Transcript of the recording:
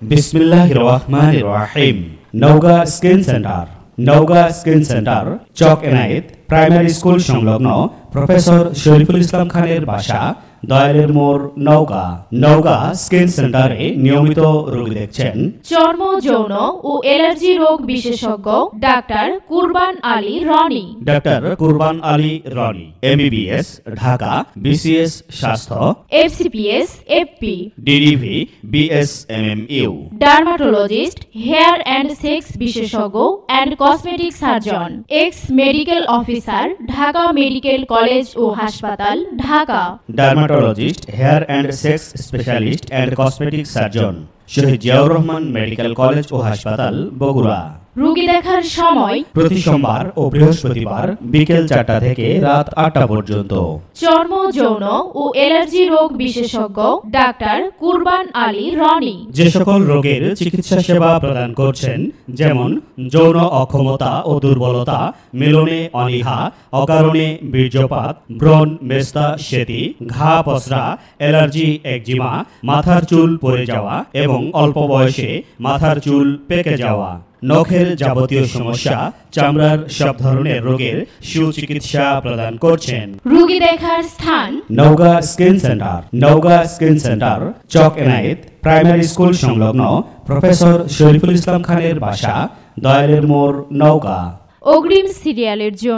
বিসমিল্লাহির রহমানির রহিম। Naogaon skin centre. Naogaon skin centre Chak Enayet primary school সংলগ্ন প্রফেসর শরীফুল ইসলাম খানের বাসা, দয়ালের মোড়, নওগাঁ। নওগাঁ স্কিন সেন্টারে নিয়মিত রোগী দেখছেন চর্ম, যৌন ও অ্যালার্জি রোগ বিশেষজ্ঞ doctor Kurban Ali Rony. Doctor Kurban Ali Rony, MBBS, Dhaka, BCS স্বাস্থ্য, FCPS, FP, DDV, BSMMU. Dermatologist, hair and sex বিশেষজ্ঞ and cosmetic surgeon, ex medical officer, Dhaka medical college ও হাসপাতাল, Dhaka. Dermatologist, hair and sex specialist and cosmetic surgeon, Shahid Ziaur Rahman medical college ও হাসপাতাল, বগুড়া। রোগী দেখার সময় প্রতি সোমবার ও বৃহস্পতিবার বিকেল 4টা থেকে রাত 8টা পর্যন্ত। চর্ম, যৌন ও অ্যালার্জি রোগ বিশেষজ্ঞ ডাক্তার কুরবান আলী রনি। যে সকল রোগের চিকিৎসা সেবা প্রদান করছেন, যেমন যৌন অক্ষমতা ও দুর্বলতা, মিলনে অনীহা, অকারণে বীর্যপাত, ব্রণ, মেস্তা, সেতি, ঘা, পসরা, অ্যালার্জি, একজিমা, মাথার চুল পড়ে যাওয়া এবং অল্প বয়সে মাথার চুল পেকে যাওয়া, নখের যাবতীয় সমস্যা, চামড়ার সব ধরনের রোগের সুচিকিৎসা প্রদান করছেন। রোগী দেখার স্থান Naogaon skin centre. Naogaon skin centre Chak Enayet primary school সংলগ্ন প্রফেসর শরীফুল ইসলাম খানের বাসা, দয়ালের মোড়, নওগাঁ। অগ্রিম সিরিয়ালের জন্য